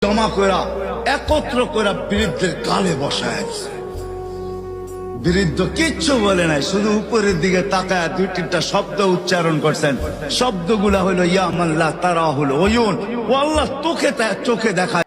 জমা করা একত্র করা বৃদ্ধের গালে বসায়। বৃদ্ধ কিচ্ছু বলে নাই, শুধু উপরের দিকে তাকায় দুই তিনটা শব্দ উচ্চারণ করছেন। শব্দগুলা হলো ইয়া মান লা তারাহুল উয়ুন, ও আল্লাহ চোখে দেখায়